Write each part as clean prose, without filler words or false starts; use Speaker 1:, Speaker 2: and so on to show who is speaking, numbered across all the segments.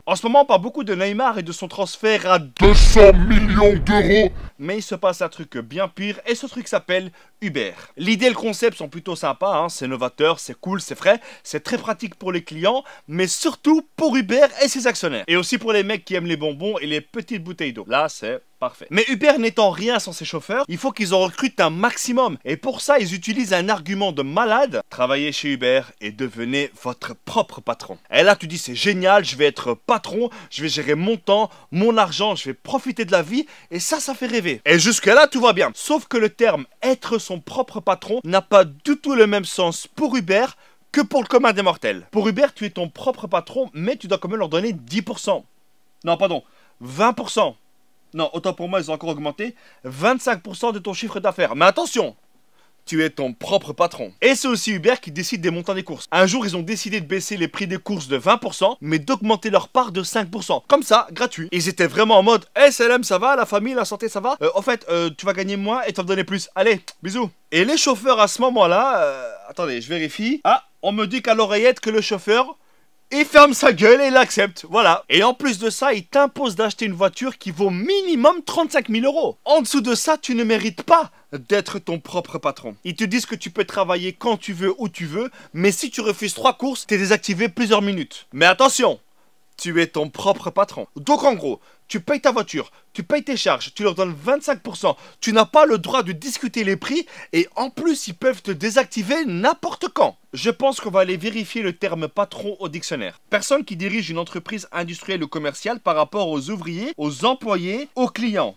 Speaker 1: En ce moment, on parle beaucoup de Neymar et de son transfert à
Speaker 2: 200 millions d'euros.
Speaker 1: Mais il se passe un truc bien pire, et ce truc s'appelle Uber. L'idée et le concept sont plutôt sympas, hein. C'est novateur, c'est cool, c'est frais, c'est très pratique pour les clients, mais surtout pour Uber et ses actionnaires. Et aussi pour les mecs qui aiment les bonbons et les petites bouteilles d'eau. Là, c'est parfait. Mais Uber n'étant rien sans ses chauffeurs, il faut qu'ils en recrutent un maximum. Et pour ça, ils utilisent un argument de malade. Travaillez chez Uber et devenez votre propre patron. Et là, tu dis, c'est génial, je vais être patron, je vais gérer mon temps, mon argent, je vais profiter de la vie, et ça fait rêver. Et jusque-là, tout va bien. Sauf que le terme être son propre patron n'a pas du tout le même sens pour Uber que pour le commun des mortels. Pour Uber, tu es ton propre patron, mais tu dois quand même leur donner 10%. Non, pardon, 20%. Non, autant pour moi, ils ont encore augmenté. 25% de ton chiffre d'affaires. Mais attention, tu es ton propre patron. Et c'est aussi Uber qui décide des montants des courses. Un jour, ils ont décidé de baisser les prix des courses de 20%, mais d'augmenter leur part de 5%. Comme ça, gratuit. Ils étaient vraiment en mode, hey Salem, ça va, la famille, la santé, ça va en fait, tu vas gagner moins et tu vas me donner plus. Allez, bisous. Et les chauffeurs à ce moment-là, attendez, je vérifie. Ah, on me dit qu'à l'oreillette que le chauffeur, il ferme sa gueule et il accepte, voilà. Et en plus de ça, il t'impose d'acheter une voiture qui vaut minimum 35 000 euros. En dessous de ça, tu ne mérites pas d'être ton propre patron. Ils te disent que tu peux travailler quand tu veux, où tu veux, mais si tu refuses 3 courses, t'es désactivé plusieurs minutes. Mais attention, tu es ton propre patron. Donc en gros, tu payes ta voiture, tu payes tes charges, tu leur donnes 25%, tu n'as pas le droit de discuter les prix et en plus ils peuvent te désactiver n'importe quand. Je pense qu'on va aller vérifier le terme patron au dictionnaire. Personne qui dirige une entreprise industrielle ou commerciale par rapport aux ouvriers, aux employés, aux clients.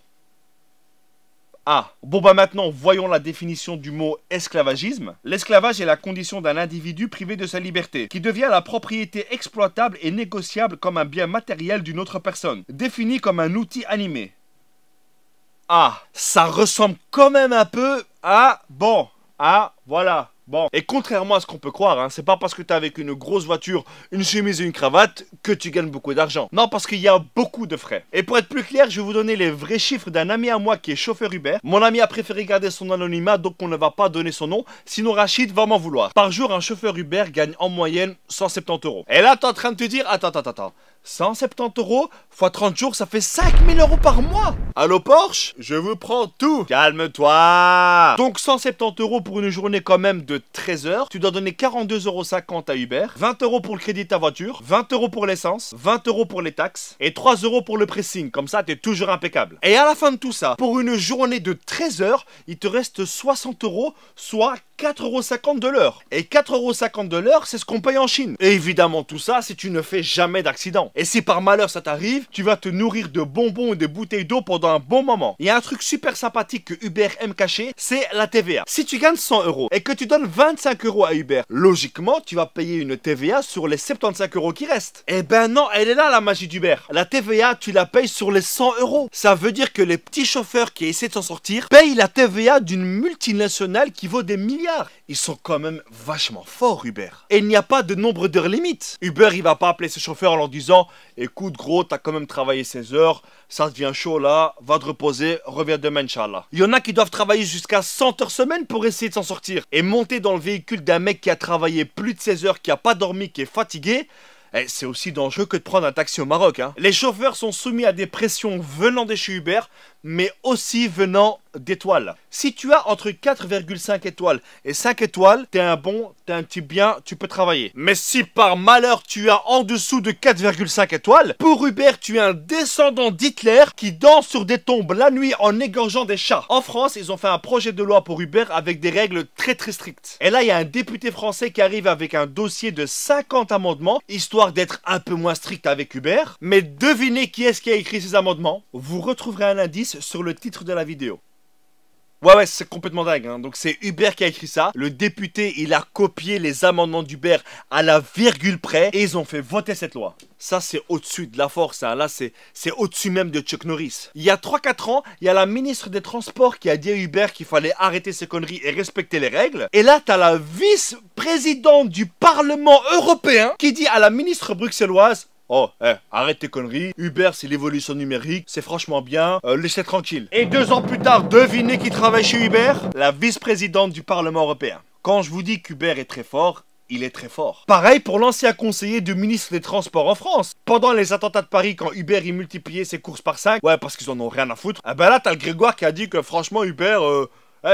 Speaker 1: Ah, bon bah maintenant voyons la définition du mot esclavagisme. L'esclavage est la condition d'un individu privé de sa liberté, qui devient la propriété exploitable et négociable comme un bien matériel d'une autre personne, défini comme un outil animé. Ah, ça ressemble quand même un peu à... Bon, ah, voilà. Bon, et contrairement à ce qu'on peut croire, hein, c'est pas parce que t'es avec une grosse voiture, une chemise et une cravate que tu gagnes beaucoup d'argent. Non, parce qu'il y a beaucoup de frais. Et pour être plus clair, je vais vous donner les vrais chiffres d'un ami à moi qui est chauffeur Uber. Mon ami a préféré garder son anonymat, donc on ne va pas donner son nom, sinon Rachid va m'en vouloir. Par jour, un chauffeur Uber gagne en moyenne 170 euros. Et là, t'es en train de te dire, attends. 170 euros fois 30 jours, ça fait 5000 euros par mois. Allô Porsche, je vous prends tout. Calme-toi. Donc 170 euros pour une journée quand même de 13 heures. Tu dois donner 42,50 euros à Uber, 20 euros pour le crédit de ta voiture, 20 euros pour l'essence, 20 euros pour les taxes et 3 euros pour le pressing. Comme ça, t'es toujours impeccable. Et à la fin de tout ça, pour une journée de 13 heures, il te reste 60 euros, soit 4,50 € de l'heure. Et 4,50 € de l'heure, c'est ce qu'on paye en Chine. Et évidemment, tout ça, si tu ne fais jamais d'accident. Et si par malheur ça t'arrive, tu vas te nourrir de bonbons et de bouteilles d'eau pendant un bon moment. Il y a un truc super sympathique que Uber aime cacher, c'est la TVA. Si tu gagnes 100 euros et que tu donnes 25 euros à Uber, logiquement, tu vas payer une TVA sur les 75 euros qui restent. Eh ben non, elle est là la magie d'Uber. La TVA, tu la payes sur les 100 euros. Ça veut dire que les petits chauffeurs qui essaient de s'en sortir payent la TVA d'une multinationale qui vaut des milliards. Ils sont quand même vachement forts, Uber. Et il n'y a pas de nombre d'heures limite. Uber, il va pas appeler ses chauffeurs en leur disant « Écoute gros, t'as quand même travaillé 16 heures, ça devient chaud là, va te reposer, reviens demain, Inch'Allah. » Il y en a qui doivent travailler jusqu'à 100 heures semaine pour essayer de s'en sortir. Et monter dans le véhicule d'un mec qui a travaillé plus de 16 heures, qui a pas dormi, qui est fatigué, c'est aussi dangereux que de prendre un taxi au Maroc, hein. Les chauffeurs sont soumis à des pressions venant de chez Uber, mais aussi venant d'étoiles. Si tu as entre 4,5 étoiles et 5 étoiles, t'es un bon, t'es un type bien, tu peux travailler. Mais si par malheur tu as en dessous de 4,5 étoiles, pour Uber tu es un descendant d'Hitler qui danse sur des tombes la nuit en égorgeant des chats. En France, ils ont fait un projet de loi pour Uber avec des règles très strictes. Et là, il y a un député français qui arrive avec un dossier de 50 amendements, histoire d'être un peu moins strict avec Uber. Mais devinez qui est-ce qui a écrit ces amendements? Vous retrouverez un indice sur le titre de la vidéo. Ouais, c'est complètement dingue, hein. Donc c'est Uber qui a écrit ça. Le député, il a copié les amendements d'Uber à la virgule près et ils ont fait voter cette loi. Ça, c'est au-dessus de la force, hein. Là, c'est au-dessus même de Chuck Norris. Il y a 3-4 ans, il y a la ministre des Transports qui a dit à Uber qu'il fallait arrêter ses conneries et respecter les règles. Et là, t'as la vice-présidente du Parlement européen qui dit à la ministre bruxelloise: oh, arrête tes conneries, Uber c'est l'évolution numérique, c'est franchement bien, laissez tranquille. Et 2 ans plus tard, devinez qui travaille chez Uber? La vice-présidente du Parlement européen. Quand je vous dis qu'Uber est très fort, il est très fort. Pareil pour l'ancien conseiller du ministre des Transports en France. Pendant les attentats de Paris, quand Uber y multipliait ses courses par 5, ouais, parce qu'ils en ont rien à foutre, eh ben là, t'as le Grégoire qui a dit que franchement, Uber,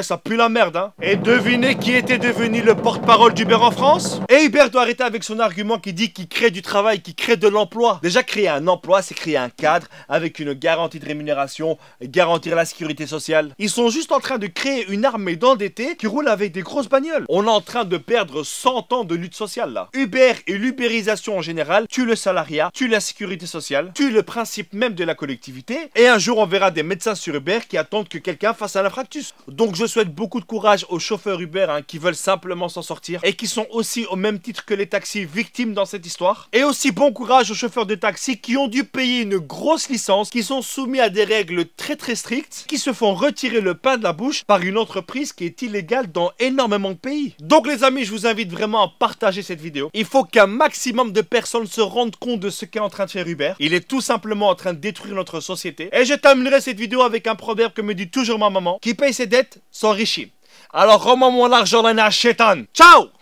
Speaker 1: ça pue la merde, hein. Et devinez qui était devenu le porte-parole d'Uber en France? Et Uber doit arrêter avec son argument qui dit qu'il crée du travail, qu'il crée de l'emploi. Déjà, créer un emploi, c'est créer un cadre avec une garantie de rémunération, garantir la sécurité sociale. Ils sont juste en train de créer une armée d'endettés qui roulent avec des grosses bagnoles. On est en train de perdre 100 ans de lutte sociale, là. Uber et l'ubérisation en général tuent le salariat, tuent la sécurité sociale, tuent le principe même de la collectivité. Et un jour, on verra des médecins sur Uber qui attendent que quelqu'un fasse un infarctus. Donc, je souhaite beaucoup de courage aux chauffeurs Uber qui veulent simplement s'en sortir et qui sont aussi au même titre que les taxis victimes dans cette histoire. Et aussi bon courage aux chauffeurs de taxi qui ont dû payer une grosse licence, qui sont soumis à des règles très strictes, qui se font retirer le pain de la bouche par une entreprise qui est illégale dans énormément de pays. Donc les amis, je vous invite vraiment à partager cette vidéo. Il faut qu'un maximum de personnes se rendent compte de ce qu'est en train de faire Uber. Il est tout simplement en train de détruire notre société. Et je terminerai cette vidéo avec un proverbe que me dit toujours ma maman, qui paye ses dettes s'enrichit. Alors rends-moi mon argent, Lana Chétan. Ciao!